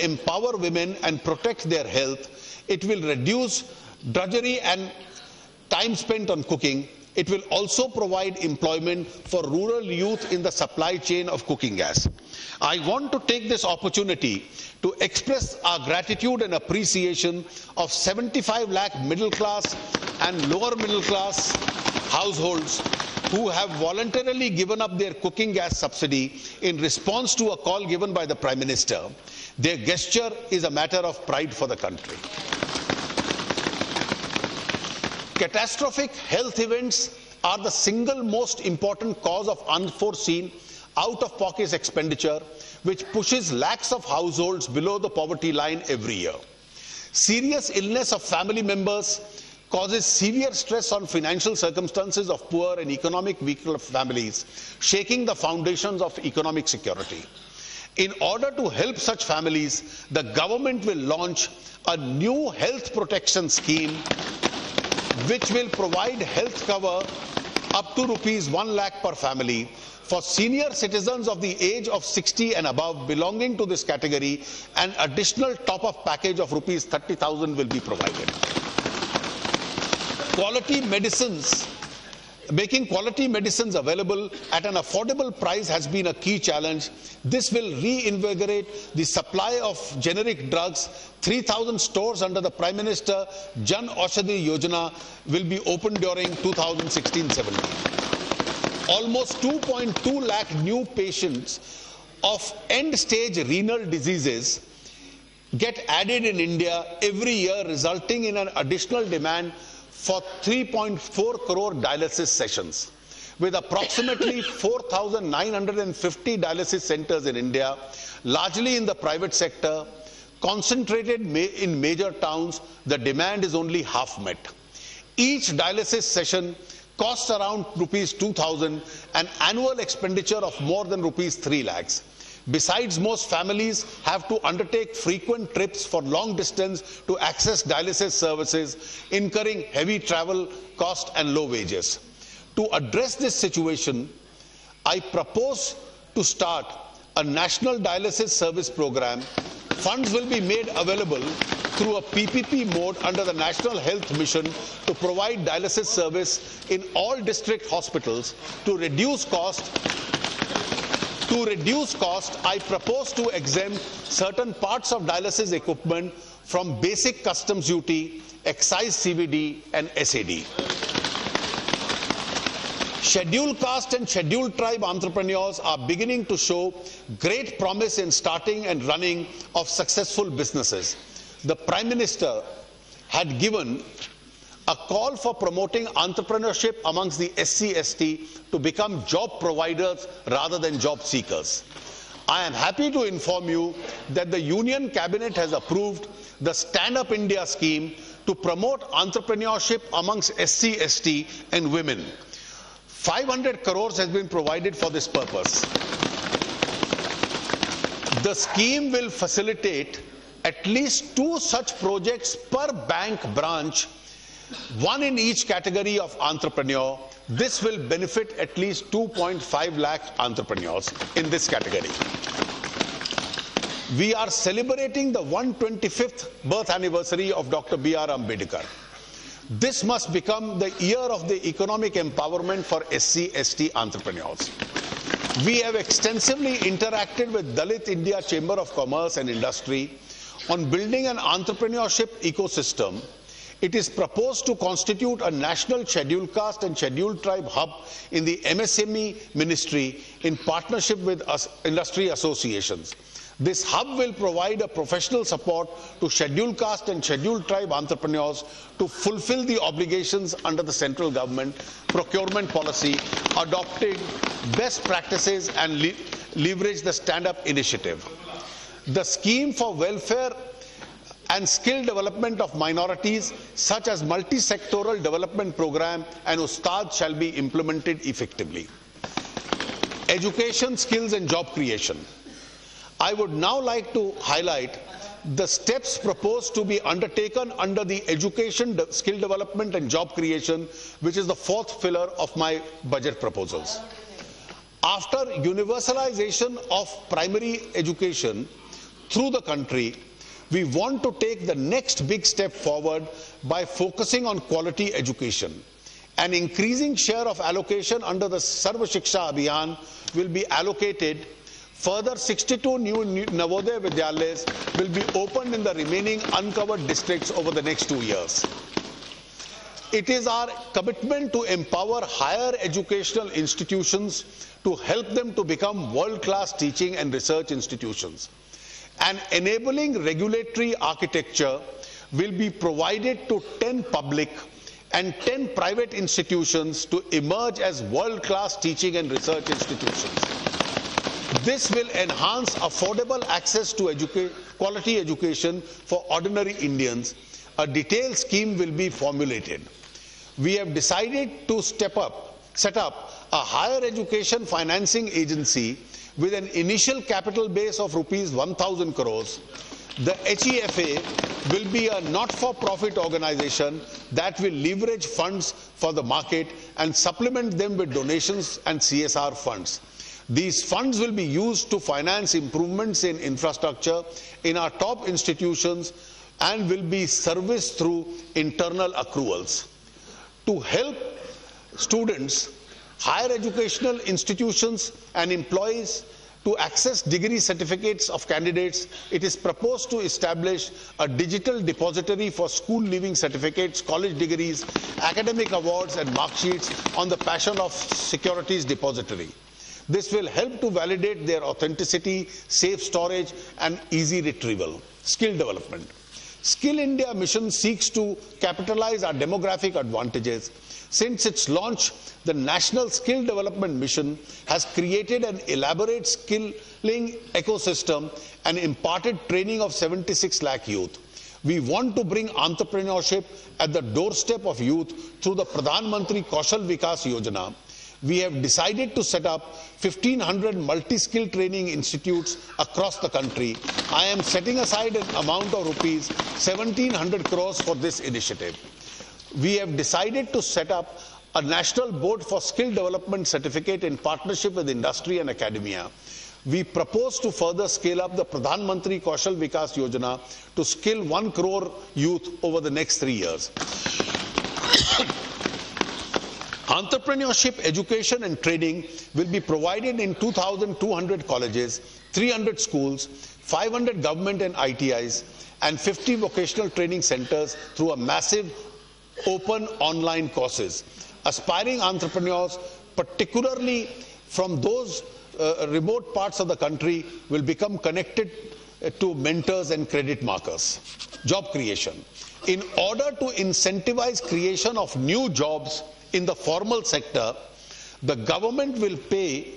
empower women and protect their health. It will reduce drudgery and time spent on cooking. It will also provide employment for rural youth in the supply chain of cooking gas. I want to take this opportunity to express our gratitude and appreciation of 75 lakh middle class and lower middle class households who have voluntarily given up their cooking gas subsidy in response to a call given by the Prime Minister. Their gesture is a matter of pride for the country. Catastrophic health events are the single most important cause of unforeseen out-of-pocket expenditure, which pushes lakhs of households below the poverty line every year. Serious illness of family members causes severe stress on financial circumstances of poor and economic weaker families, shaking the foundations of economic security. In order to help such families, the government will launch a new health protection scheme which will provide health cover up to rupees 1 lakh per family. For senior citizens of the age of 60 and above belonging to this category, an additional top-up package of rupees 30,000 will be provided. Quality medicines. Making quality medicines available at an affordable price has been a key challenge. This will reinvigorate the supply of generic drugs. 3,000 stores under the Prime Minister Jan Aushadhi Yojana will be opened during 2016-17. Almost 2.2 lakh new patients of end-stage renal diseases get added in India every year, resulting in an additional demand for 3.4 crore dialysis sessions. With approximately 4,950 dialysis centers in India, largely in the private sector, concentrated in major towns, the demand is only half met. Each dialysis session costs around rupees 2,000, an annual expenditure of more than rupees 3 lakhs. Besides, most families have to undertake frequent trips for long distance to access dialysis services, incurring heavy travel costs and low wages. To address this situation, I propose to start a national dialysis service program. Funds will be made available through a PPP mode under the National Health Mission to provide dialysis service in all district hospitals. To reduce cost, I propose to exempt certain parts of dialysis equipment from basic customs duty, excise CVD and SAD. Scheduled caste and scheduled tribe entrepreneurs are beginning to show great promise in starting and running of successful businesses. The Prime Minister had given a call for promoting entrepreneurship amongst the SC/ST to become job providers rather than job seekers. I am happy to inform you that the Union Cabinet has approved the Stand Up India scheme to promote entrepreneurship amongst SC/ST and women. 500 crores has been provided for this purpose. The scheme will facilitate at least 2 such projects per bank branch, 1 in each category of entrepreneur. This will benefit at least 2.5 lakh entrepreneurs in this category. We are celebrating the 125th birth anniversary of Dr. B.R. Ambedkar. This must become the year of the economic empowerment for SC/ST entrepreneurs. We have extensively interacted with Dalit India Chamber of Commerce and Industry on building an entrepreneurship ecosystem. It is proposed to constitute a national scheduled caste and scheduled tribe hub in the MSME ministry in partnership with industry associations. This hub will provide a professional support to scheduled caste and scheduled tribe entrepreneurs to fulfill the obligations under the central government procurement policy, adopting best practices and leverage the stand-up initiative. The scheme for welfare and skill development of minorities, such as multi-sectoral development program and Ustad, shall be implemented effectively. Education, skills and job creation. I would now like to highlight the steps proposed to be undertaken under the education, skill development and job creation, which is the 4th pillar of my budget proposals. After universalization of primary education, through the country, we want to take the next big step forward by focusing on quality education. An increasing share of allocation under the Sarva Shiksha Abhiyan will be allocated. Further, 62 new Navodaya Vidyalayas will be opened in the remaining uncovered districts over the next 2 years. It is our commitment to empower higher educational institutions to help them to become world-class teaching and research institutions. An enabling regulatory architecture will be provided to 10 public and 10 private institutions to emerge as world-class teaching and research institutions. This will enhance affordable access to quality education for ordinary Indians. A detailed scheme will be formulated. We have decided to set up a higher education financing agency with an initial capital base of rupees 1,000 crores. The HEFA will be a not-for-profit organization that will leverage funds for the market and supplement them with donations and CSR funds. These funds will be used to finance improvements in infrastructure in our top institutions and will be serviced through internal accruals. To help students, higher educational institutions and employees to access degree certificates of candidates, it is proposed to establish a digital depository for school leaving certificates, college degrees, academic awards and mark sheets on the Passion of Securities Depository. This will help to validate their authenticity, safe storage and easy retrieval. Skill development. Skill India mission seeks to capitalize our demographic advantages. Since its launch, the National Skill Development Mission has created an elaborate skilling ecosystem and imparted training of 76 lakh youth. We want to bring entrepreneurship at the doorstep of youth through the Pradhan Mantri Kaushal Vikas Yojana. We have decided to set up 1,500 multi-skill training institutes across the country. I am setting aside an amount of rupees 1,700 crores for this initiative. We have decided to set up a national board for skill development certificate in partnership with industry and academia. We propose to further scale up the Pradhan Mantri Kaushal Vikas Yojana to skill 1 crore youth over the next 3 years. Entrepreneurship education and training will be provided in 2,200 colleges, 300 schools, 500 government and ITIs, and 50 vocational training centers through a massive open online courses. Aspiring entrepreneurs, particularly from those remote parts of the country, will become connected to mentors and credit markers. Job creation. In order to incentivize creation of new jobs in the formal sector, the government will pay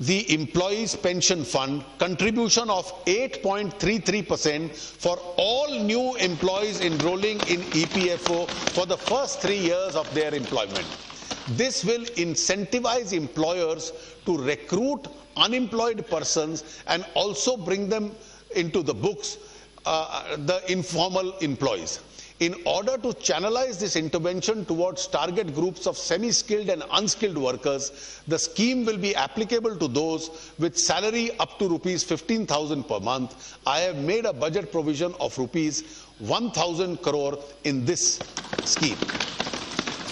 the Employees Pension Fund contribution of 8.33% for all new employees enrolling in EPFO for the first 3 years of their employment. This will incentivize employers to recruit unemployed persons and also bring them into the books, the informal employees. In order to channelize this intervention towards target groups of semi-skilled and unskilled workers, the scheme will be applicable to those with salary up to rupees 15,000 per month. I have made a budget provision of rupees 1,000 crore in this scheme.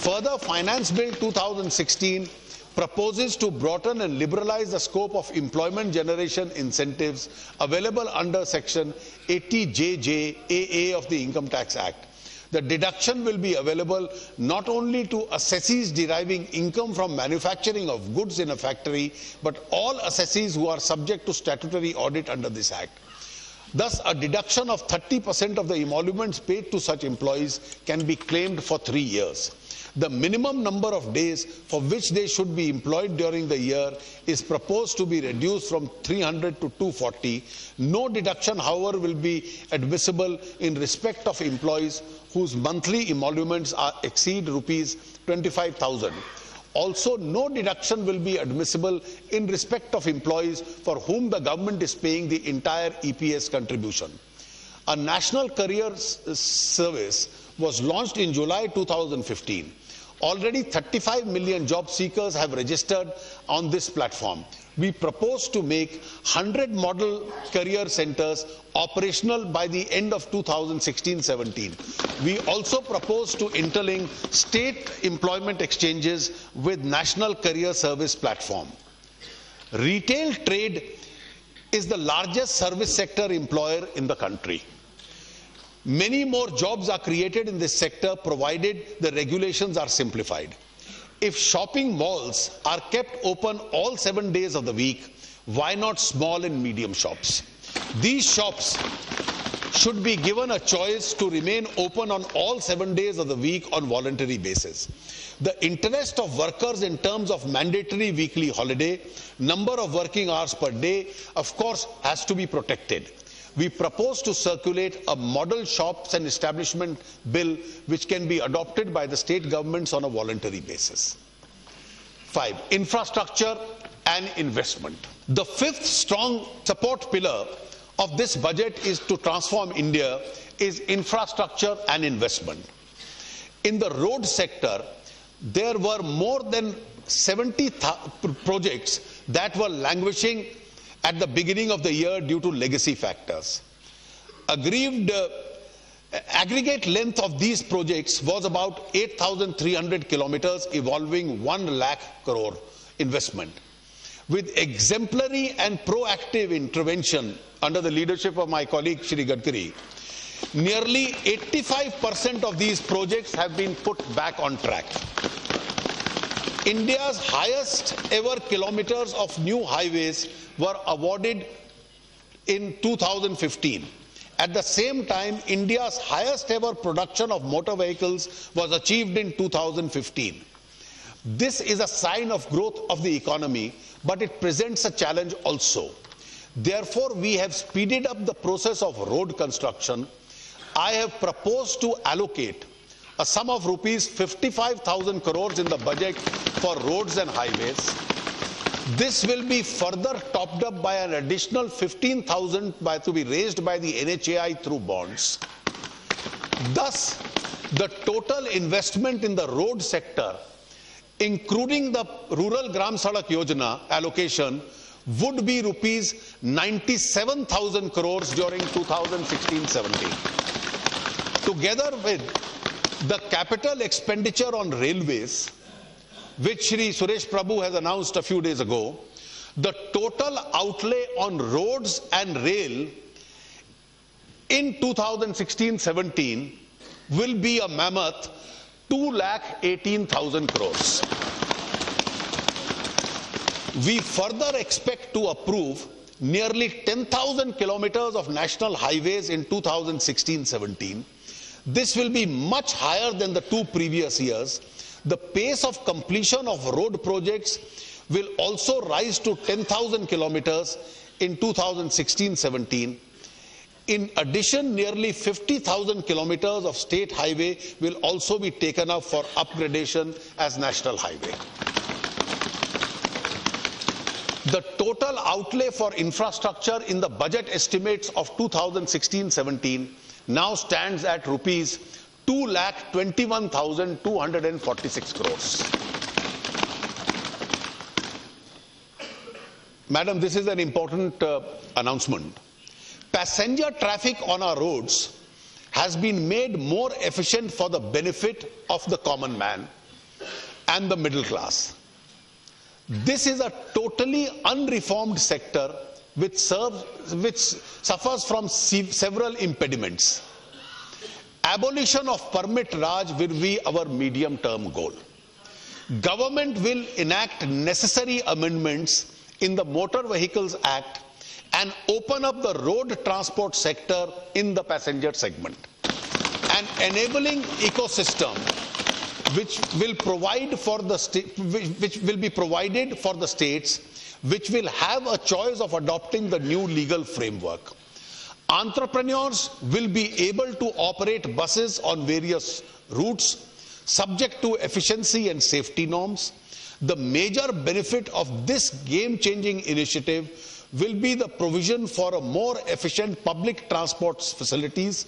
Further, Finance Bill 2016 proposes to broaden and liberalize the scope of employment generation incentives available under Section 80JJAA of the Income Tax Act. The deduction will be available not only to assessees deriving income from manufacturing of goods in a factory, but all assessees who are subject to statutory audit under this Act. Thus, a deduction of 30% of the emoluments paid to such employees can be claimed for 3 years. The minimum number of days for which they should be employed during the year is proposed to be reduced from 300 to 240. No deduction, however, will be admissible in respect of employees whose monthly emoluments exceed rupees 25,000. Also, no deduction will be admissible in respect of employees for whom the government is paying the entire EPS contribution. A national career service was launched in July 2015. Already 35 million job seekers have registered on this platform. We propose to make 100 model career centers operational by the end of 2016-17. We also propose to interlink state employment exchanges with national career service platform. Retail trade is the largest service sector employer in the country. Many more jobs are created in this sector provided the regulations are simplified. If shopping malls are kept open all 7 days of the week, why not small and medium shops? These shops should be given a choice to remain open on all 7 days of the week on voluntary basis. The interest of workers in terms of mandatory weekly holiday, number of working hours per day, of course, has to be protected. We propose to circulate a model shops and establishment bill which can be adopted by the state governments on a voluntary basis. 5. Infrastructure and investment. The fifth strong support pillar of this budget is to transform India is infrastructure and investment. In the road sector, there were more than 70 projects that were languishing at the beginning of the year due to legacy factors. Aggregate length of these projects was about 8,300 kilometers, involving 1 lakh crore investment. With exemplary and proactive intervention under the leadership of my colleague Shri Gadkari, nearly 85% of these projects have been put back on track. India's highest ever kilometers of new highways were awarded in 2015. At the same time, India's highest ever production of motor vehicles was achieved in 2015. This is a sign of growth of the economy, but it presents a challenge also. Therefore, we have speeded up the process of road construction. I have proposed to allocate a sum of rupees 55,000 crores in the budget for roads and highways. This will be further topped up by an additional 15,000 to be raised by the NHAI through bonds. Thus, the total investment in the road sector, including the Rural Gram Sadak Yojana allocation, would be rupees 97,000 crores during 2016-17. Together with the capital expenditure on railways, which Shri Suresh Prabhu has announced a few days ago, the total outlay on roads and rail in 2016-17 will be a mammoth 2,18,000 crores. We further expect to approve nearly 10,000 kilometers of national highways in 2016-17. This will be much higher than the 2 previous years. The pace of completion of road projects will also rise to 10,000 kilometers in 2016-17. In addition, nearly 50,000 kilometers of state highway will also be taken up for upgradation as national highway. The total outlay for infrastructure in the budget estimates of 2016-17 now stands at rupees 2,21,246 crores. Madam, this is an important announcement. Passenger traffic on our roads has been made more efficient for the benefit of the common man and the middle class. This is a totally unreformed sector which suffers from several impediments. Abolition of permit Raj will be our medium-term goal. Government will enact necessary amendments in the Motor Vehicles Act and open up the road transport sector in the passenger segment. An enabling ecosystem which will be provided for the states, which will have a choice of adopting the new legal framework. Entrepreneurs will be able to operate buses on various routes subject to efficiency and safety norms. The major benefit of this game-changing initiative will be the provision for a more efficient public transport facilities,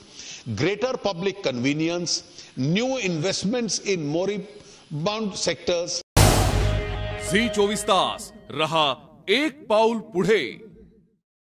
greater public convenience, new investments in bound sectors. झी 24 तास रहा एक पाऊल पुढे.